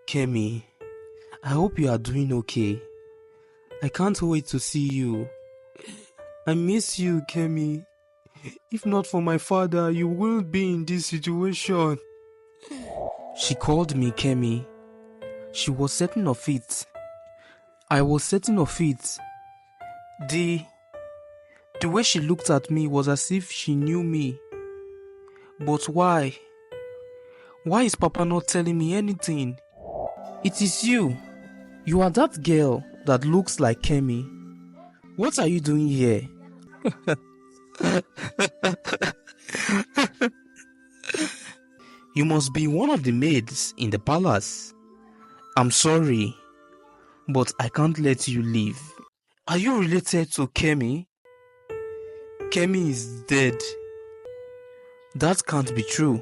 Kemi, I hope you are doing okay. I can't wait to see you. I miss you, Kemi. If not for my father, you wouldn't be in this situation. She called me Kemi. She was certain of it. I was certain of it. The way she looked at me was as if she knew me. But why? Why is Papa not telling me anything? It is you. You are that girl that looks like Kemi. What are you doing here? You must be one of the maids in the palace. I'm sorry, but I can't let you leave. Are you related to Kemi? Kemi is dead. That can't be true.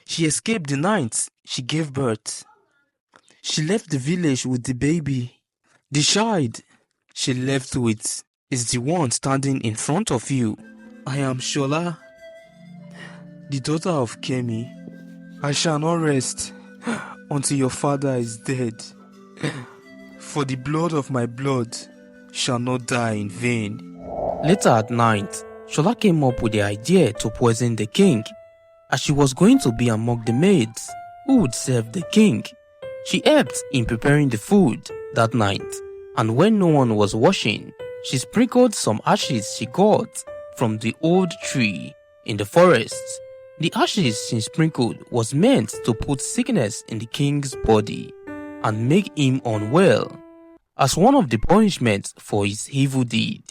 She escaped the night she gave birth. She left the village with the baby. The child she left with is the one standing in front of you. I am Shola, the daughter of Kemi. I shall not rest until your father is dead. For the blood of my blood shall not die in vain. Later at night, Shola came up with the idea to poison the king, as she was going to be among the maids who would serve the king. She helped in preparing the food that night, and when no one was watching, she sprinkled some ashes she got from the old tree in the forest. The ashes she sprinkled was meant to put sickness in the king's body and make him unwell, as one of the punishments for his evil deed.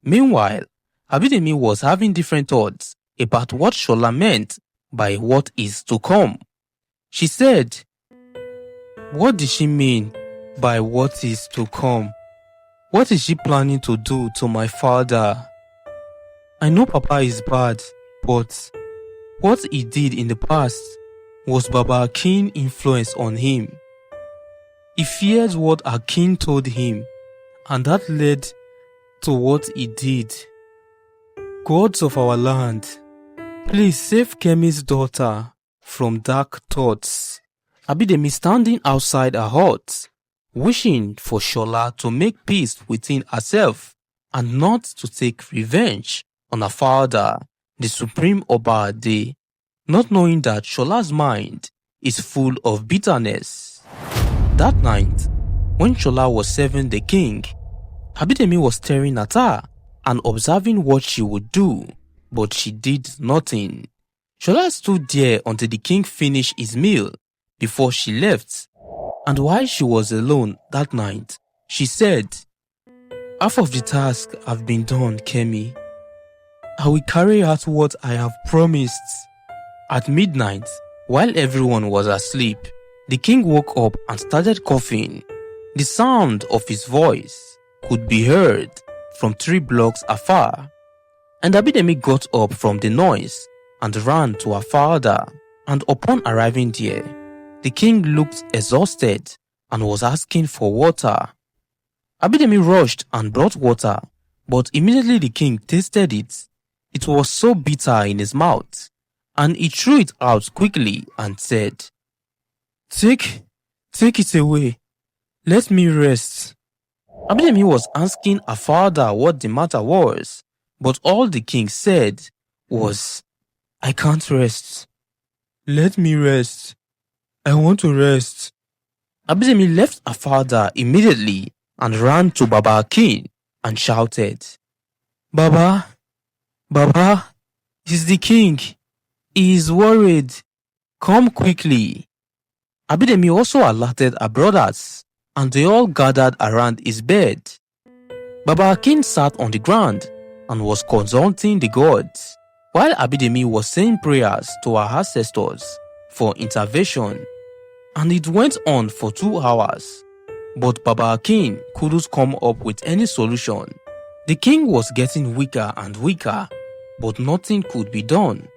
Meanwhile, Abidemi was having different thoughts about what Shola meant by what is to come. She said, "What did she mean by what is to come? What is she planning to do to my father? I know Papa is bad, but what he did in the past was Baba Akin's influence on him. He feared what Akin told him, and that led to what he did. Gods of our land, please save Kemi's daughter from dark thoughts." Abidemi standing outside her hut, wishing for Shola to make peace within herself and not to take revenge on her father, the supreme Oba Ade, not knowing that Shola's mind is full of bitterness. That night, when Shola was serving the king, Abidemi was staring at her and observing what she would do, but she did nothing. Shola stood there until the king finished his meal before she left, and while she was alone that night, she said, "Half of the task have been done, Kemi. I will carry out what I have promised." At midnight, while everyone was asleep, the king woke up and started coughing. The sound of his voice could be heard from 3 blocks afar, and Abidemi got up from the noise and ran to her father, and upon arriving there, the king looked exhausted and was asking for water. Abidemi rushed and brought water, but immediately the king tasted it. It was so bitter in his mouth, and he threw it out quickly and said, Take it away. Let me rest." Abidemi was asking her father what the matter was, but all the king said was, "I can't rest. Let me rest. I want to rest." Abidemi left her father immediately and ran to Baba Akin and shouted, Baba, he's the king. He is worried. Come quickly." Abidemi also alerted her brothers, and they all gathered around his bed. Baba Akin sat on the ground and was consulting the gods, while Abidemi was saying prayers to her ancestors for intervention, and it went on for 2 hours, but Baba Akin couldn't come up with any solution. The king was getting weaker and weaker, but nothing could be done.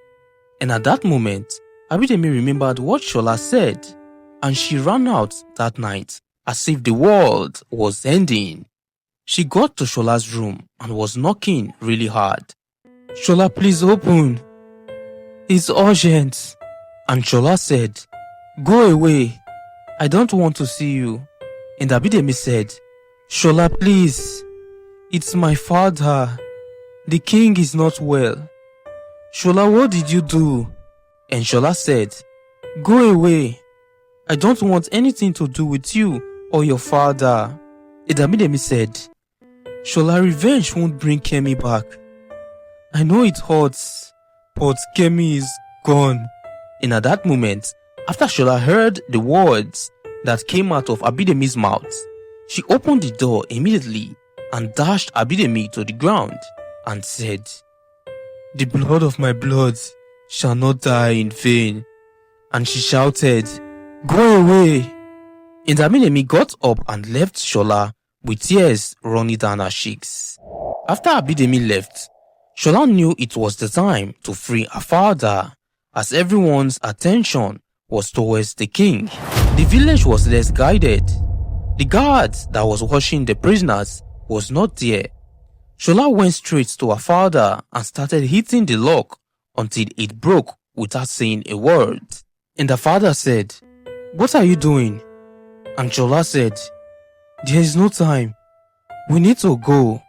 And at that moment, Abidemi remembered what Shola said, and she ran out that night as if the world was ending. She got to Shola's room and was knocking really hard. "Shola, please open. It's urgent." And Shola said, "Go away. I don't want to see you. And Abidemi said, Shola, please. It's my father. The king is not well. Shola, what did you do? And Shola said, Go away. I don't want anything to do with you or your father. And Abidemi said, Shola, revenge won't bring Kemi back. I know it hurts, but Kemi is gone. And at that moment, after Shola heard the words that came out of Abidemi's mouth, she opened the door immediately and dashed Abidemi to the ground and said, The blood of my blood shall not die in vain. And she shouted, Go away. And Abidemi got up and left Shola with tears running down her cheeks. After Abidemi left, Shola knew it was the time to free her father, as everyone's attention was towards the king. The village was less guided. The guard that was watching the prisoners was not there. Shola went straight to her father and started hitting the lock until it broke without saying a word. And the father said, What are you doing? And Shola said, There is no time. We need to go.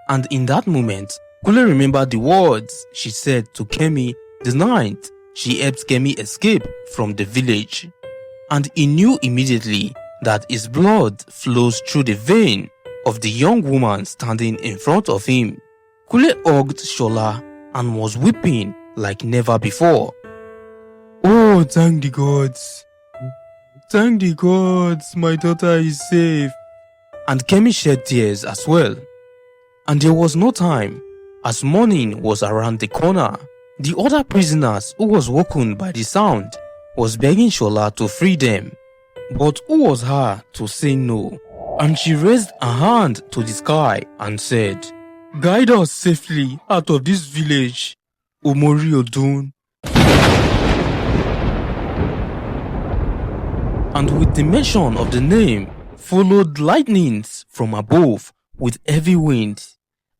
And in that moment, Kule remembered the words she said to Kemi the night she helped Kemi escape from the village. And he knew immediately that his blood flows through the vein of the young woman standing in front of him. Kule hugged Shola and was weeping like never before. Oh, thank the gods. Thank the gods, my daughter is safe. And Kemi shed tears as well. And there was no time, as morning was around the corner. The other prisoners who was woken by the sound was begging Shola to free them. But who was her to say no? And she raised her hand to the sky and said, Guide us safely out of this village, Omori Odun. And with the mention of the name, followed lightnings from above with heavy wind.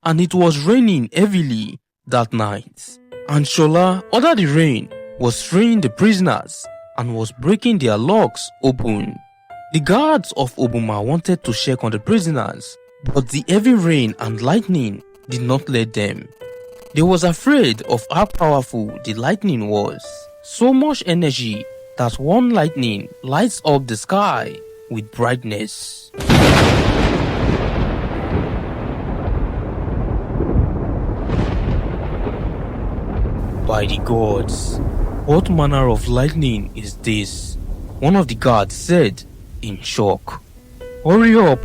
And it was raining heavily that night. And Shola, under the rain, was freeing the prisoners and was breaking their locks open. The guards of Obuma wanted to check on the prisoners, but the heavy rain and lightning did not let them. They was afraid of how powerful the lightning was. So much energy that one lightning lights up the sky with brightness. By the gods, what manner of lightning is this? One of the guards said in shock. Hurry up,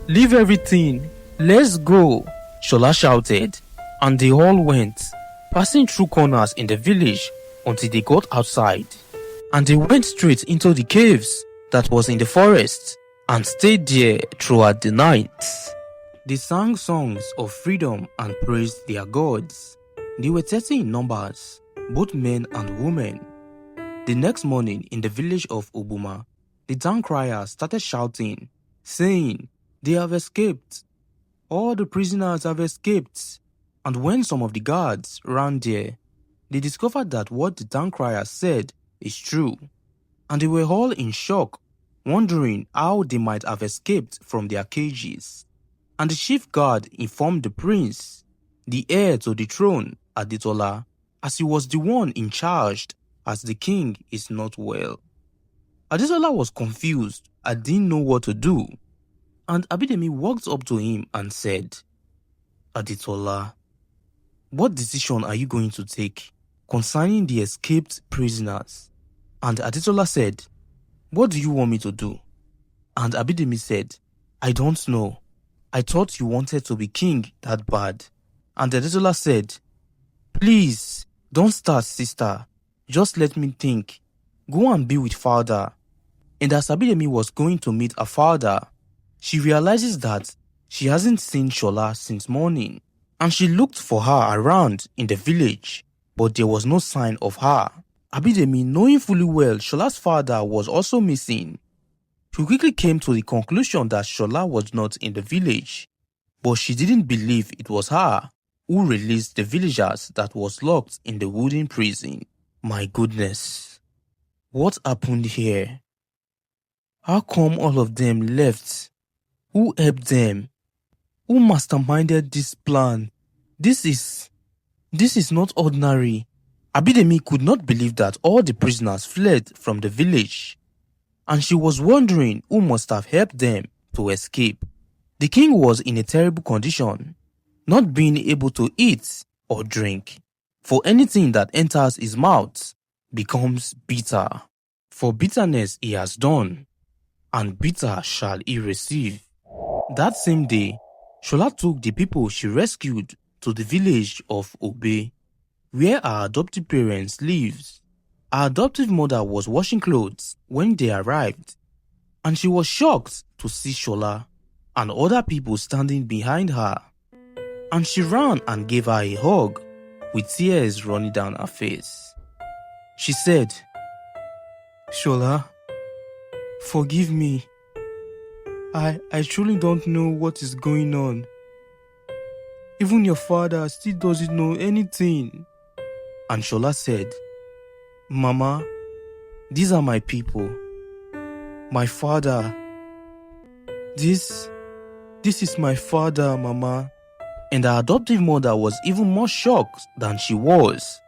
leave everything, let's go, Shola shouted, and they all went, passing through corners in the village until they got outside. And they went straight into the caves that was in the forest and stayed there throughout the night. They sang songs of freedom and praised their gods. They were 30 in numbers, both men and women. The next morning in the village of Obuma, the town crier started shouting, saying, They have escaped. All the prisoners have escaped. And when some of the guards ran there, they discovered that what the town crier said is true. And they were all in shock, wondering how they might have escaped from their cages. And the chief guard informed the prince, the heir to the throne, Adetola, as he was the one in charge, as the king is not well. Adetola was confused and didn't know what to do. And Abidemi walked up to him and said, Adetola, what decision are you going to take concerning the escaped prisoners? And Adetola said, What do you want me to do? And Abidemi said, I don't know. I thought you wanted to be king that bad. And Adetola said, Please, don't start, sister. Just let me think. Go and be with father. And as Abidemi was going to meet her father, she realizes that she hasn't seen Shola since morning. And she looked for her around in the village, but there was no sign of her. Abidemi, knowing fully well Shola's father was also missing, she quickly came to the conclusion that Shola was not in the village, but she didn't believe it was her who released the villagers that was locked in the wooden prison. My goodness, what happened here? How come all of them left? Who helped them? Who masterminded this plan? This is not ordinary. Abidemi could not believe that all the prisoners fled from the village, and she was wondering who must have helped them to escape. The king was in a terrible condition, not being able to eat or drink, for anything that enters his mouth becomes bitter. For bitterness he has done, and bitter shall he receive. That same day, Shola took the people she rescued to the village of Obe, where her adoptive parents lived. Her adoptive mother was washing clothes when they arrived, and she was shocked to see Shola and other people standing behind her. And she ran and gave her a hug with tears running down her face. She said, "Shola, forgive me. I truly don't know what is going on. Even your father still doesn't know anything." And Shola said, "Mama, these are my people. My father. This is my father, Mama." And her adoptive mother was even more shocked than she was.